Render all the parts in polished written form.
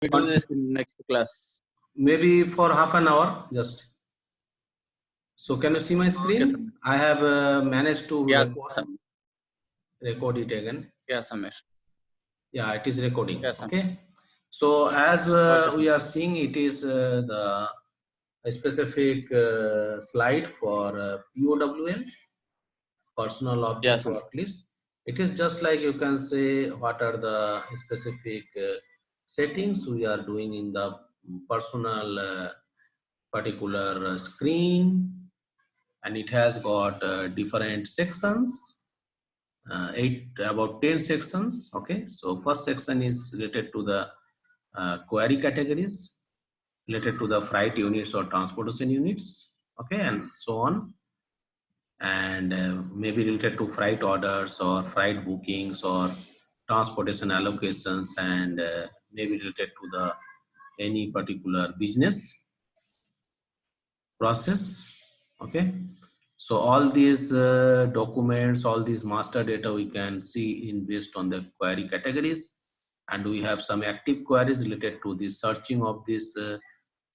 We do this in next class. Maybe for half an hour just. So can you see my screen? Okay, I have managed to yeah, record it again. yeah, Samir. Yeah, it is recording. Yeah, Samir. Okay. So as Okay, we are seeing, it is the a specific slide for POWL, personal object Samir. work list. It is just like you can say what are the specific settings we are doing in the personal particular screen, and it has got different sections, about 10 sections. Okay, so first section is related to the query categories, related to the freight units or transportation units, okay, and so on, and maybe related to freight orders or freight bookings or transportation allocations, and maybe related to the any particular business process. Okay, so all these documents, all these master data we can see in based on the query categories, and we have some active queries related to the searching of this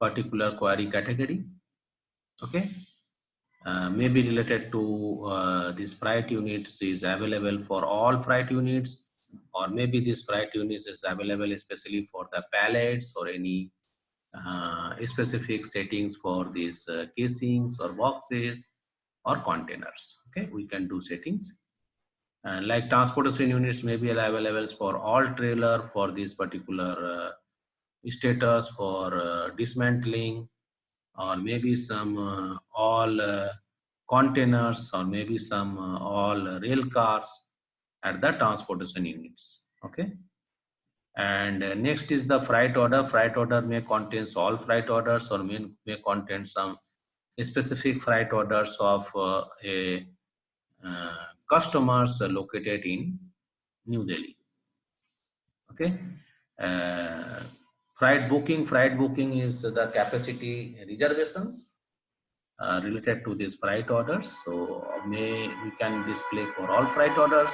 particular query category. Okay, maybe related to this freight units is available for all freight units, or maybe this freight units is available especially for the pallets or any specific settings for these casings or boxes or containers. Okay, we can do settings. And like transportation units may be available for all trailer for this particular status for dismantling, or maybe some all containers, or maybe some all rail cars at the transportation units. Okay, and next is the freight order. Freight order may contains all freight orders, or may contain some specific freight orders of a customers located in New Delhi. Okay, uh, freight booking. Freight booking is the capacity reservations related to these freight orders. So we can display for all freight orders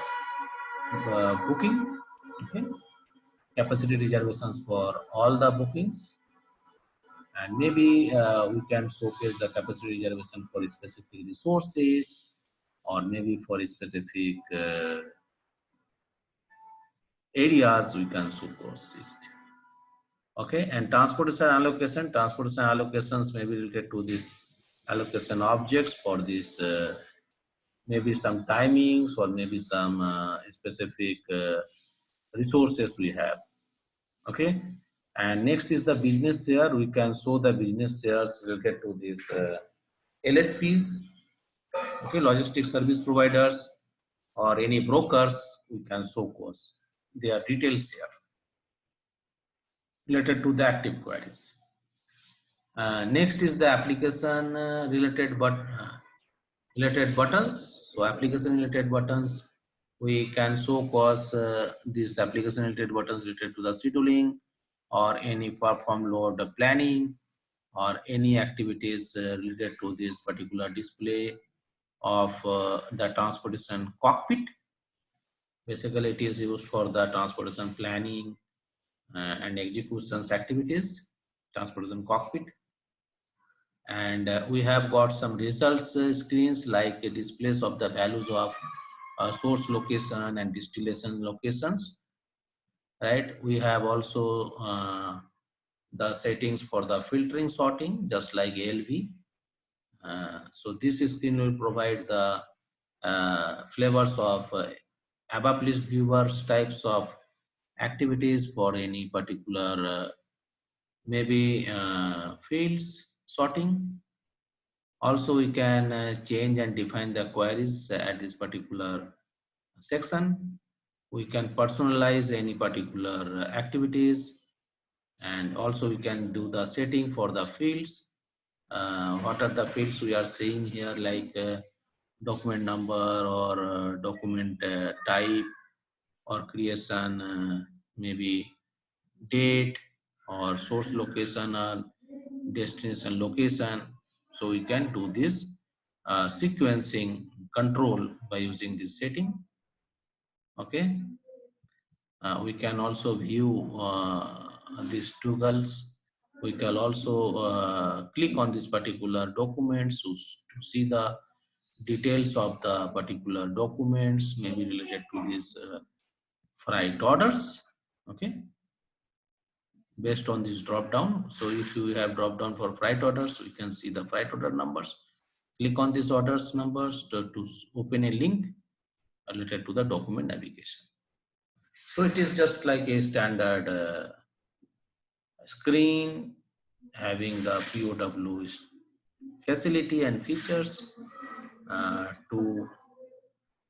booking. Okay, capacity reservations for all the bookings, and maybe we can showcase the capacity reservation for specific resources, or maybe for specific areas we can showcase it. Okay, and transportation allocations may be related to this allocation objects for this maybe some timings, or maybe some specific resources we have. Okay, and next is the business share. We can show the business shares related to this LSPs, okay, logistic service providers, or any brokers. We can show course their details here related to the active queries. Next is the application related buttons. So application related buttons, we can show cause these application related buttons related to the scheduling, or any perform load planning, or any activities related to this particular display of the transportation cockpit. Basically, it is used for the transportation planning and executions activities, transportation cockpit. And we have got some results screens like displays of the values of source location and destination locations, right? We have also the settings for the filtering sorting, just like ALV. So this screen will provide the flavors of above list viewers types of activities for any particular maybe fields sorting. Also, we can change and define the queries at this particular section. We can personalize any particular activities, and also we can do the setting for the fields. What are the fields we are seeing here, like document number, or document type, or creation, maybe date, or source location, or destination location. So we can do this sequencing control by using this setting. Okay, we can also view these toggles. We can also click on this particular documents to see the details of the particular documents, maybe related to these freight orders. Okay, based on this drop down. So if you have drop down for freight orders, we can see the freight order numbers. Click on these orders numbers to open a link related to the document navigation. So it is just like a standard screen having the POW facility and features to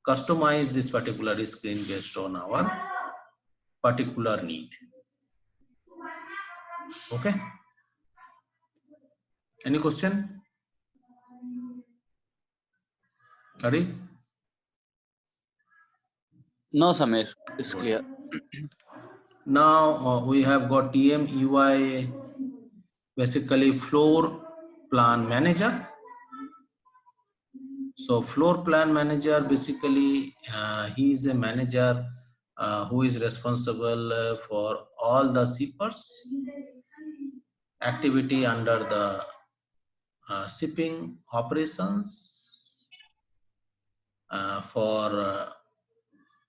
customize this particular screen based on our particular need. Okay. Any question? Ari? No, Samir, it's Good. clear. Now we have got TM UI, basically floor plan manager. So floor plan manager, basically he is a manager who is responsible for all the shippers activity under the shipping operations for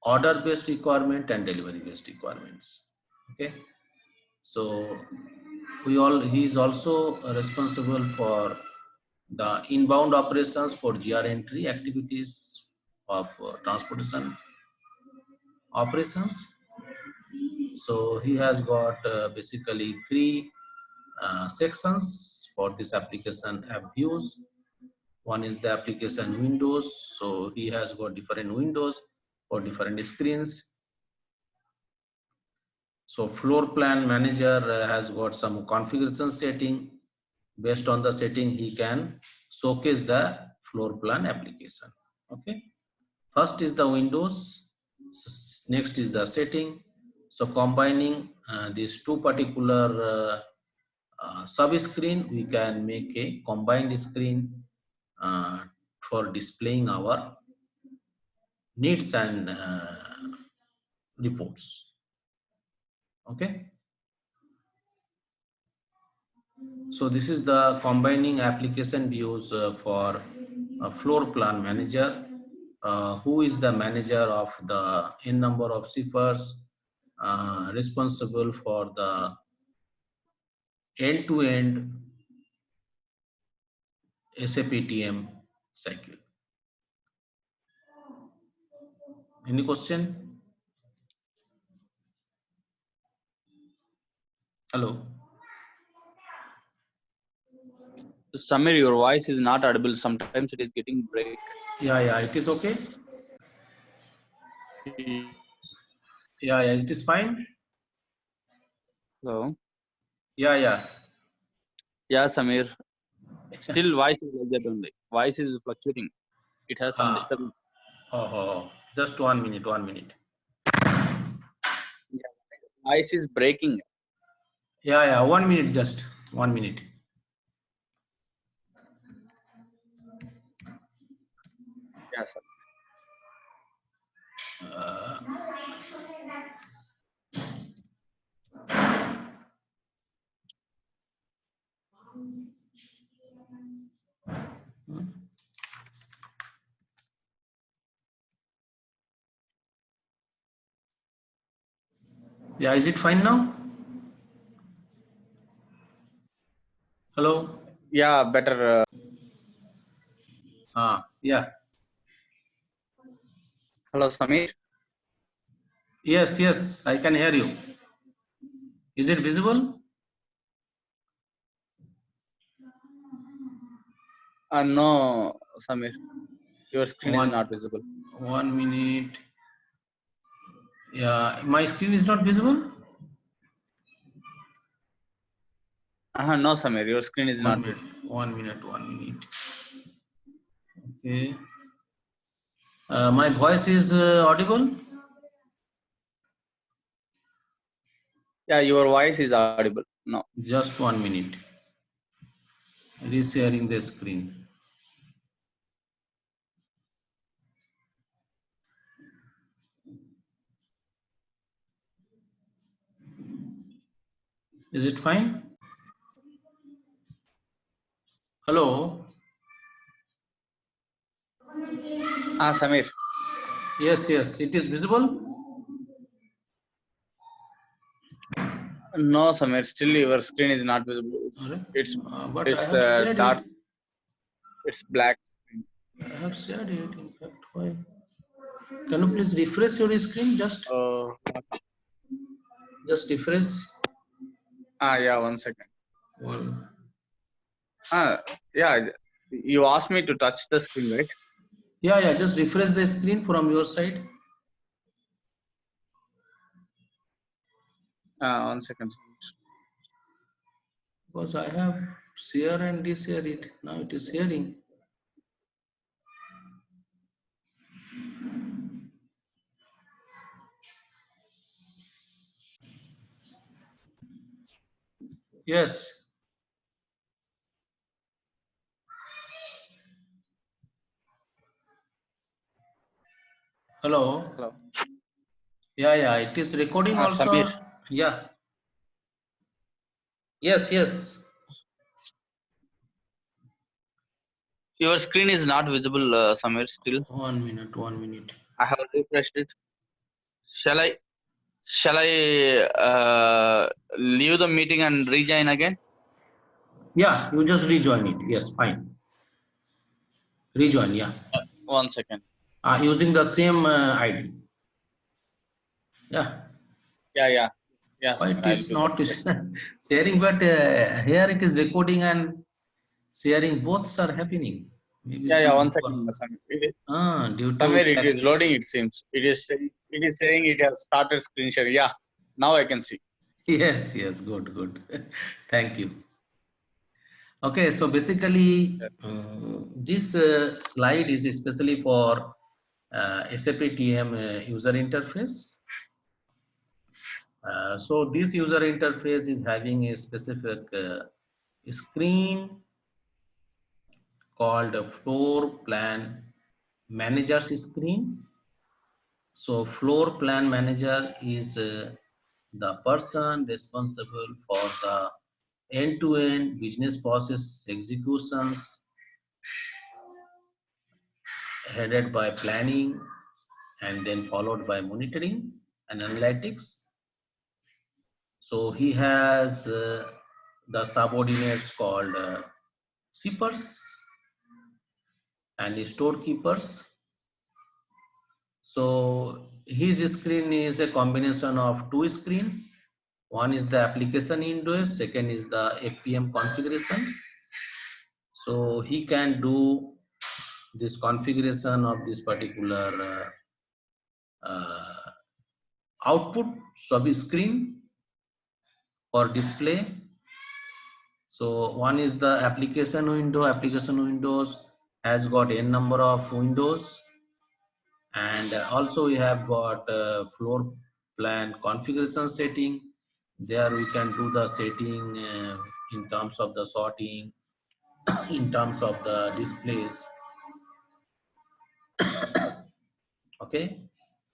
order based requirement and delivery based requirements. Okay, so he is also responsible for the inbound operations for GR entry activities of transportation operations. So he has got basically three sections for this application app views. One is the application windows. So he has got different windows for different screens. So floor plan manager has got some configuration setting. Based on the setting, he can showcase the floor plan application. Okay. First is the windows. Next is the setting. So combining these two particular sub screen, we can make a combined screen for displaying our needs and reports. Okay. So this is the combining application views for a floor plan manager, who is the manager of the n number of shippers responsible for the end-to-end SAP TM cycle. Any question? Hello. Samir, your voice is not audible. Sometimes it is getting break. Yeah, it is okay. Yeah, it is fine. Hello. Yeah. Yeah, Samir. Still voice is like that only. Voice is fluctuating. It has some Ah, disturbance. just 1 minute, 1 minute. Yeah. Voice is breaking. Yeah, 1 minute, just 1 minute. Yeah, sir. Yeah, is it fine now? Hello? Yeah, better. Yeah. Hello, Samir. Yes, I can hear you. Is it visible? No, Samir. Your screen is One, not visible. 1 minute. Yeah, my screen is not visible? No, Samir. Your screen is One not minute, visible. 1 minute, 1 minute. Okay. My voice is audible? Yeah, your voice is audible. No. Just 1 minute. Resharing the screen. Is it fine? Hello? Samir. Yes, yes. It is visible? No, Samir. Still, your screen is not visible. It's But I it's have shared dark. it. It's black screen. I have shared it. In fact, why? Can you please refresh your screen? Uh, Just refresh. yeah. 1 second. One. Yeah. You asked me to touch the screen, right? Yeah, yeah. Just refresh the screen from your side. 1 second. Because I have share and de-share it. Now it is sharing. Yes. Hello. Hello. Yeah, yeah. It is recording Samir. also. Yeah. Yes, yes. Your screen is not visible, Samir. Still, 1 minute. 1 minute. I have refreshed it. Shall I? Shall I leave the meeting and rejoin again? Yeah, you just rejoin it. Yes, fine. Rejoin. Yeah. 1 second. Using the same ID. Yeah. Yeah, yeah, yeah, Why Samir. it I'll is do that. not sharing, but here it is recording and sharing. Both are happening. Maybe Yeah, yeah. some One network. second, Samir. Due to Samir, it is loading. It seems it is saying it has started screen share. Yeah, now I can see. yes, yes, good, good. Thank you. Okay, so basically, this slide is especially for SAP TM user interface. So this user interface is having a specific screen called a floor plan manager's screen. So floor plan manager is the person responsible for the end-to-end business process executions headed by planning and then followed by monitoring and analytics. So he has the subordinates called shippers and storekeepers. So his screen is a combination of two screens. One is the application windows, second is the FPM configuration. So he can do this configuration of this particular output sub screen for display. So one is the application window. Application windows has got n number of windows, and also we have got floor plan configuration setting. There we can do the setting in terms of the sorting, in terms of the displays. Okay,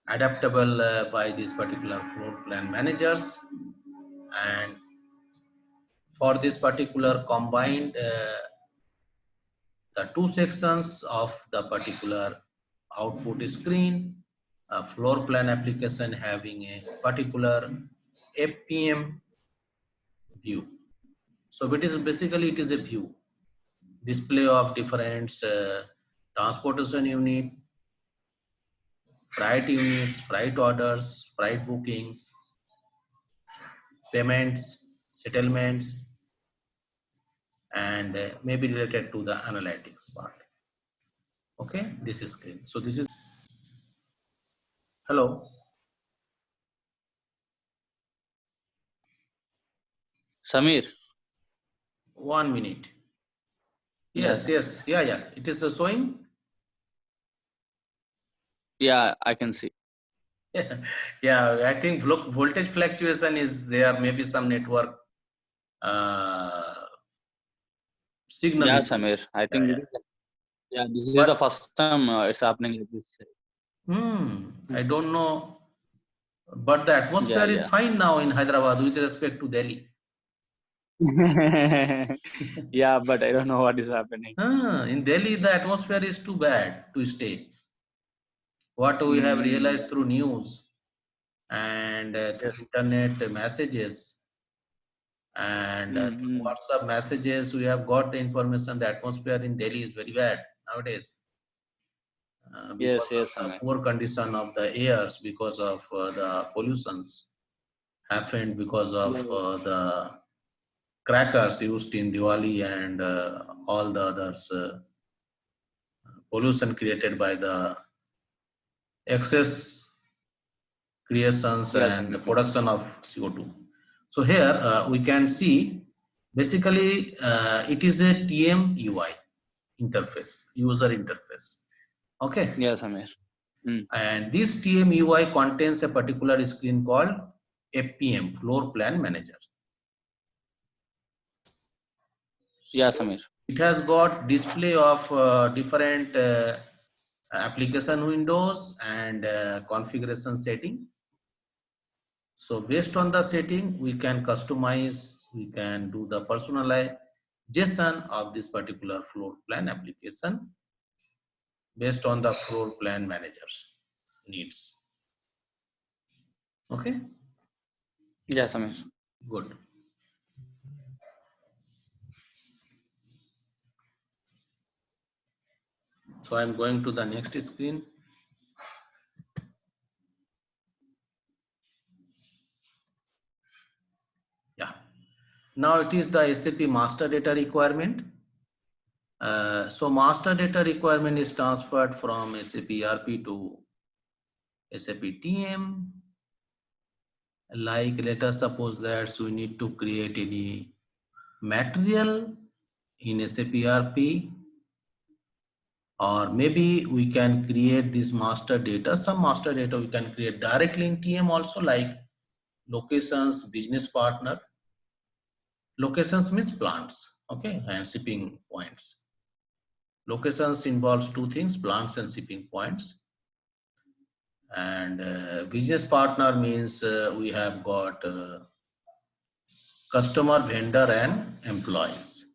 adaptable by these particular floor plan managers, and for this particular combined the two sections of the particular output screen, a floor plan application having a particular FPM view. So it is basically it is a view display of different transportation unit, freight units, freight orders, freight bookings, payments, settlements, and maybe related to the analytics part. Okay, this is screen. So this is hello. Samir. 1 minute. Yeah, Yes, yes, yeah, yeah. It is showing. yeah, I can see. Yeah, I think voltage fluctuation is there. Maybe some network uh, signal Yeah, Samir. issues. I Yeah, think yeah. yeah, this is the But first time it's happening like this. I don't know. But the Yeah, atmosphere is yeah. fine now in Hyderabad with respect to Delhi. Yeah, but I don't know what is happening. In Delhi, the atmosphere is too bad to stay. What we have Mm, realized through news and through yes. internet messages and through Mm, WhatsApp messages, we have got the information the atmosphere in Delhi is very bad nowadays because yes, of yes, the Samir. poor condition of the airs, because of the pollutions happened because of Yeah, the crackers used in Diwali and all the others pollution created by the excess creations yeah, and the Samir. production of CO2. So here we can see basically it is a TM UI interface, user interface. Okay, Yeah, Samir. Mm, and this TM UI contains a particular screen called FPM, Floor Plan Manager. yeah, So Samir. it has got display of different application windows and configuration setting. So based on the setting, we can customize, we can do the personalization of this particular floor plan application based on the floor plan manager's needs. Okay, Yeah, Samir. good. So I'm going to the next screen. Yeah. Now it is the SAP master data requirement. So master data requirement is transferred from SAP ERP to SAP TM. Like let us suppose that we need to create any material in SAP ERP, or maybe we can create this master data. Some master data we can create directly in TM also, like locations, business partner. Locations means plants, okay, and shipping points. Locations involves two things, plants and shipping points. And business partner means we have got customer, vendor and employees.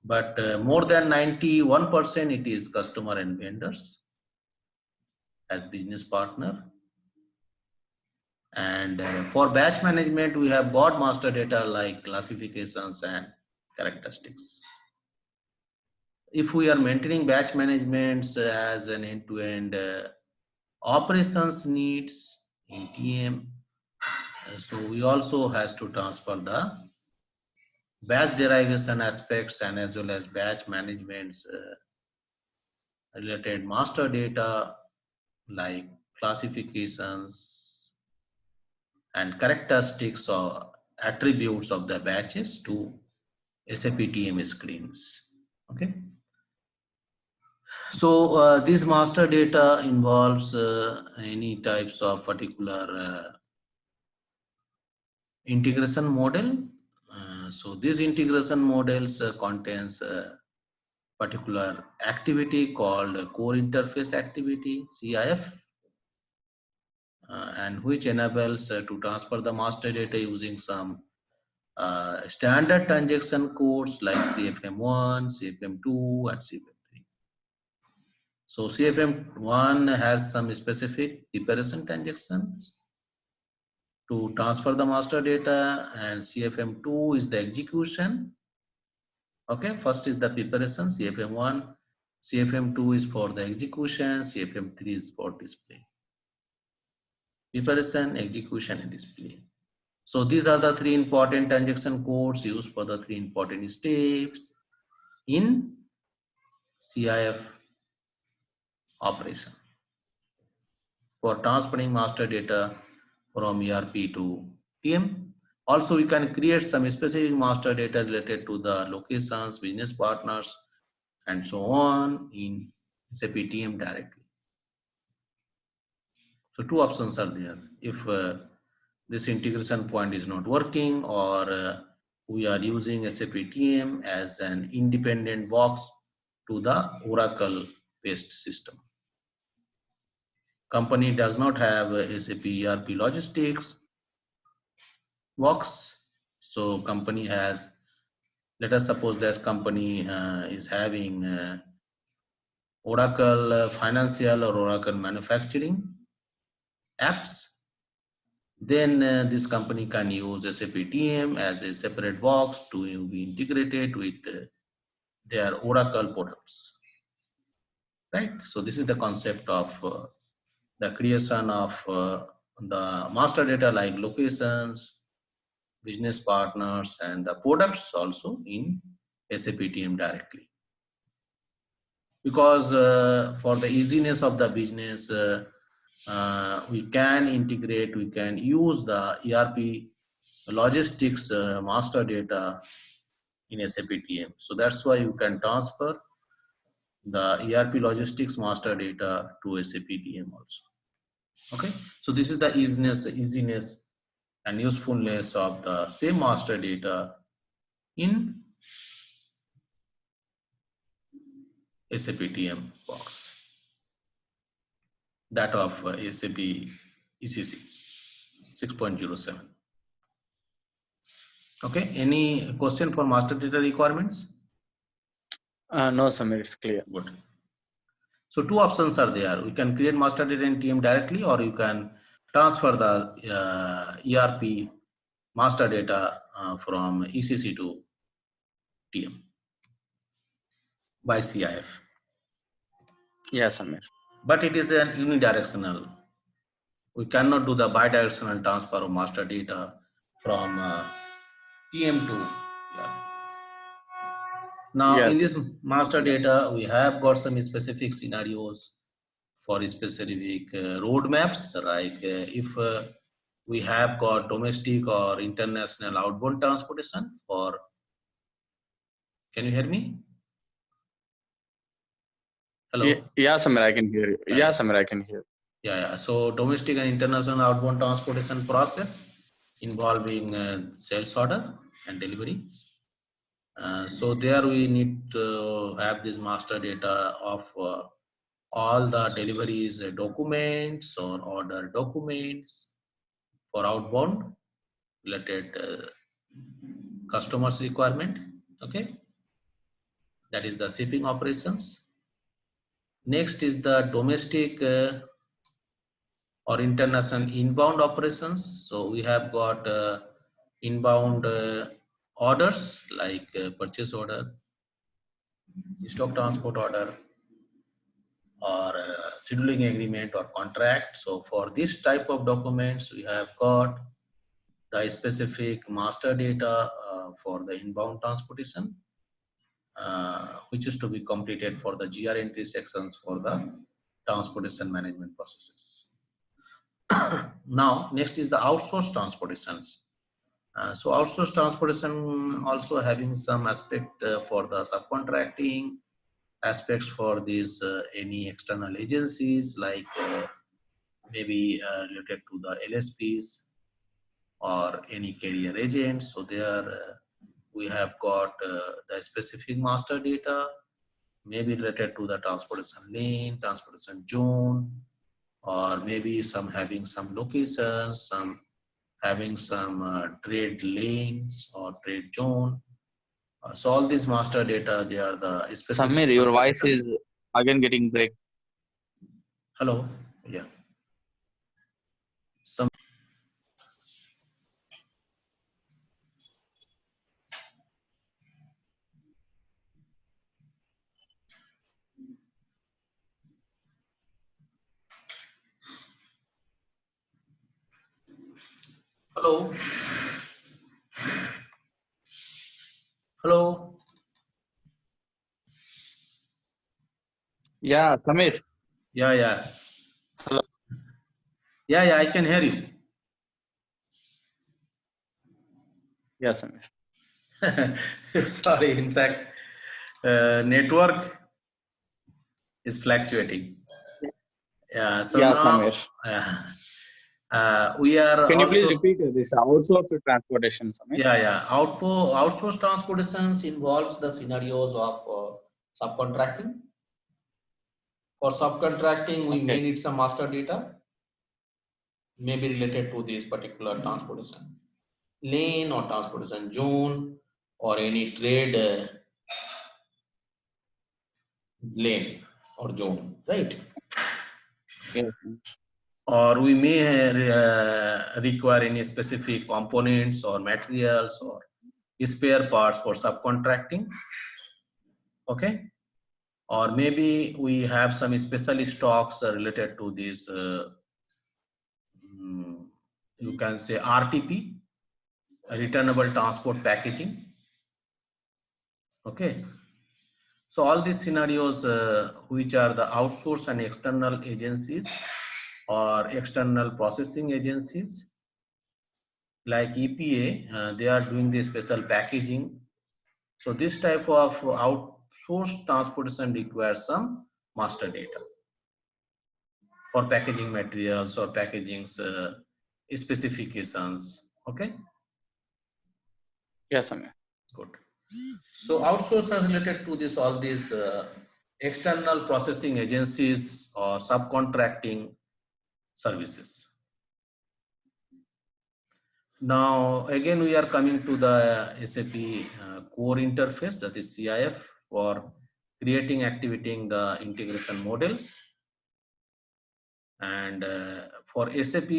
But more than 91% it is customer and vendors as business partner. And for batch management, we have got master data like classifications and characteristics. If we are maintaining batch management as an end-to-end operations needs in TM, so we also has to transfer the batch derivation aspects and as well as batch management related master data like classifications and characteristics or attributes of the batches to SAP TM screens. Okay. So this master data involves any types of particular integration model. So these integration models contains particular activity called core interface activity, CIF, and which enables to transfer the master data using some standard transaction codes like CFM1, CFM2 and CFM3. So CFM1 has some specific preparation transactions to transfer the master data, and CFM2 is the execution. Okay, first is the preparation, CFM1, CFM2 is for the execution, CFM3 is for display. Preparation, execution and display. So these are the three important transaction codes used for the three important steps in CIF operation for transferring master data from ERP to TM. Also, we can create some specific master data related to the locations, business partners, and so on in SAP TM directly. So two options are there. If this integration point is not working, or we are using SAP TM as an independent box to the Oracle based system. Company does not have SAP ERP logistics box, So company has, let us suppose that company is having Oracle financial or Oracle manufacturing apps. Then this company can use SAP TM as a separate box to be integrated with their Oracle products, right? So this is the concept of the creation of the master data like locations, business partners, and the products also in SAP TM directly. Because for the easiness of the business, we can integrate, we can use the ERP logistics master data in SAP TM. So that's why you can transfer the ERP logistics master data to SAP TM also. Okay, so this is the easiness and usefulness of the same master data in SAP TM box, that of SAP ECC 6.07. Okay, any question for master data requirements? No, Samir, it's clear. Good. So two options are there. We can create master data in TM directly, or you can transfer the ERP master data from ECC to TM by CIF. Yes, Samir. But it is an unidirectional. We cannot do the bidirectional transfer of master data from TM to, yeah. Now Yes. in this master data, we have got some specific scenarios for specific roadmaps, like if we have got domestic or international outbound transportation for, can you hear me? Hello? Yeah, Samir, I can hear you. Yeah, Samir, I can hear. Yeah. So domestic and international outbound transportation process involving sales order and deliveries. So there we need to have this master data of all the deliveries documents or order documents for outbound related customers requirement. Okay, that is the shipping operations. Next is the domestic or international inbound operations. So we have got inbound orders like purchase order, stock transport order, or scheduling agreement or contract. So for this type of documents, we have got the specific master data for the inbound transportation, which is to be completed for the GR entry sections for the transportation management processes. Now, next is the outsourced transportations. So outsourced transportation also having some aspect for the subcontracting, aspects for these any external agencies like maybe related to the LSPs or any carrier agents. So there we have got the specific master data, maybe related to the transportation lane, transportation zone, or maybe some having some locations, some having some trade lanes or trade zone. So all these master data, they are the specific Samir, your master voice data. is again getting break. Hello, yeah. Some. Hello. Hello. Yeah, Samir. Yeah. Hello. Yeah, I can hear you. Yeah, Samir. Sorry, in fact, network is fluctuating. Yeah, so Yeah, now Samir. we are Can you please also, repeat this? Outsourced transportation, Samir. outsource transportations involves the scenarios of subcontracting. For subcontracting, we may Okay. need some master data, maybe related to this particular transportation. lane or transportation zone or any trade lane or zone, right? Yes. Or we may require any specific components or materials or spare parts for subcontracting. Okay, or maybe we have some special stocks related to this you can say RTP, returnable transport packaging. Okay, so all these scenarios which are the outsourced and external agencies or external processing agencies like EPA, they are doing the special packaging. So this type of outsourced transportation requires some master data or packaging materials or packaging specifications. Okay, Yes, Samir. good. So outsource is related to this all these external processing agencies or subcontracting services. Now again we are coming to the SAP core interface, that is CIF, for creating activating the integration models. And for SAP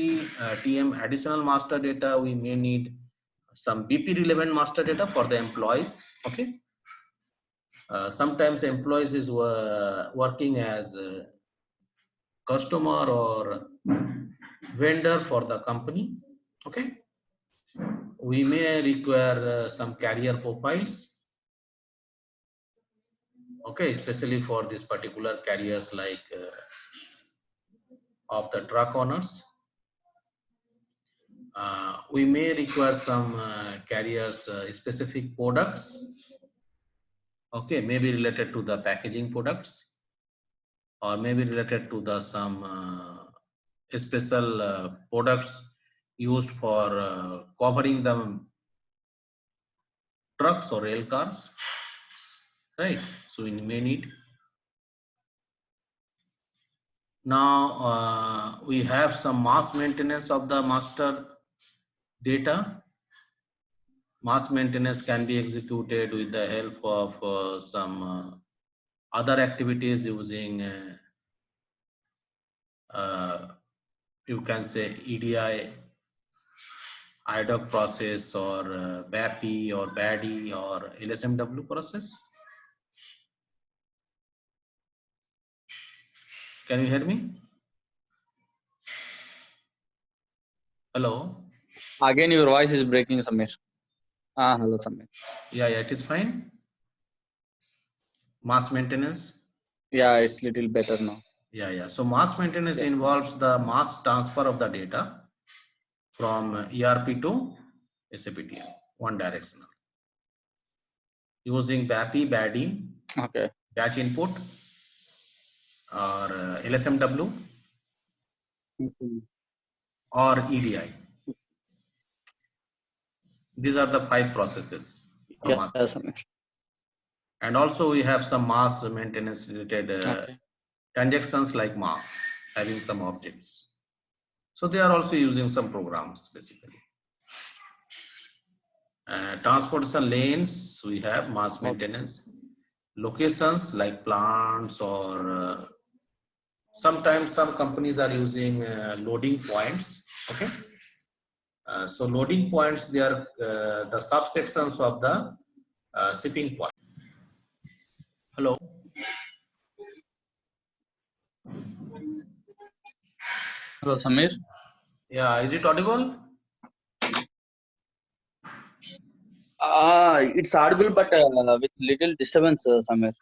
TM additional master data, we may need some BP relevant master data for the employees. Okay, sometimes employees is working as a customer or vendor for the company. Okay, we may require some carrier profiles. Okay, especially for this particular carriers like of the truck owners. We may require some carriers specific products. Okay, maybe related to the packaging products or maybe related to the some special products used for covering the trucks or rail cars, right? So we may need. Now we have some mass maintenance of the master data. Mass maintenance can be executed with the help of some other activities using you can say EDI, IDOC process or BAPI or BADI or LSMW process. Can you hear me? Hello? Again, your voice is breaking, Samir. Hello, Samir. Yeah, it is fine. Mass maintenance. Yeah, it's little better now. Yeah. So mass maintenance involves the mass transfer of the data from ERP to SAP TM, one directional, using BAPI, BADI, Okay. batch input, or LSMW, or EDI. These are the 5 processes for Yeah, mass. Samir. And also we have some mass maintenance related Okay. transactions like mass, having some objects. So they are also using some programs basically. Transportation lanes, we have mass maintenance. Okay. Locations like plants or sometimes some companies are using loading points. Okay. So loading points, they are the subsections of the shipping point. Hello. Hello, Samir. Yeah, is it audible? It's audible, but with little disturbance, Samir.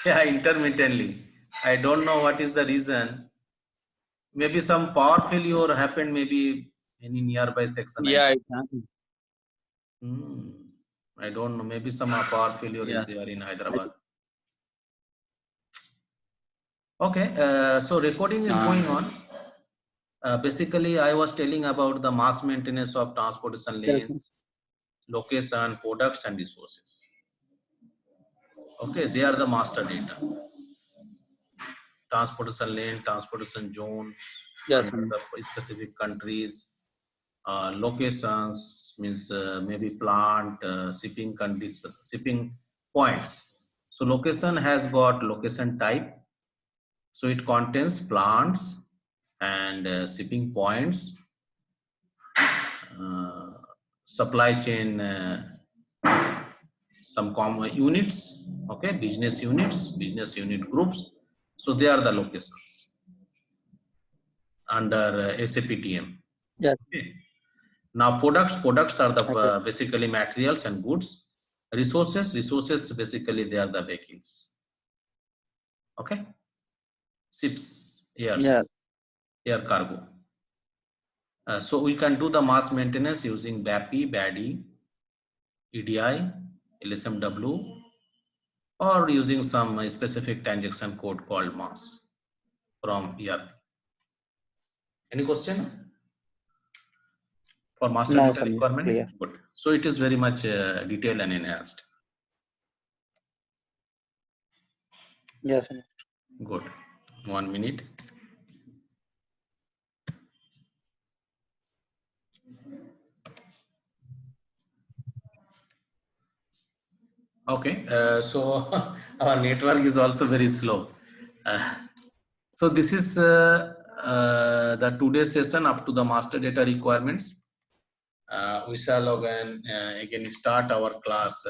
Yeah, intermittently. I don't know what is the reason. Maybe some power failure happened, maybe any nearby section. Yeah, it happened. Hmm. I don't know. Maybe some power failure is Yes. there in Hyderabad. Okay, so recording is going on. Basically, I was telling about the mass maintenance of transportation Yes. lanes, location, products, and resources. Okay, they are the master data. Transportation lane, transportation zones Yes, under Samir. the specific countries, Locations means maybe plant, shipping condition, shipping points. So location has got location type. So it contains plants and shipping points, uh, supply chain, some common units, okay, business units, business unit groups. So they are the locations under SAP TM. Yes. Okay. Now products are the Okay. basically materials and goods. Resources basically they are the vehicles. Okay, ships, Yeah. air cargo. So we can do the mass maintenance using BAPI, BADI, EDI, LSMW, or using some specific transaction code called mass from ERP. Any question for master No, data Samir. requirement? Clear. Good. So it is very much detailed and enhanced. Yes, Samir. Good. 1 minute. Okay. So our network is also very slow. So this is the today's session up to the master data requirements. We shall again start our class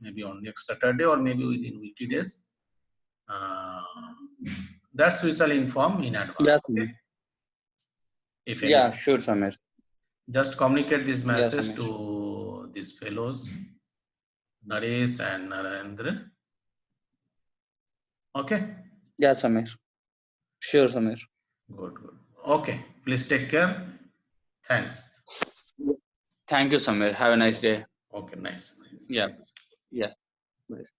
maybe on next Saturday or maybe within weekdays. That's we shall inform in advance. Yes, Okay. Samir. If Yeah, any, sure, Samir. just communicate this Yes, message Samir. to these fellows, Naresh and Narendra. Okay. Yes, Samir. Sure, Samir. Good, good. Okay. Please take care. Thanks. Thank you, Samir. Have a nice day. Okay, nice. Yeah. Thanks. Yeah. Nice.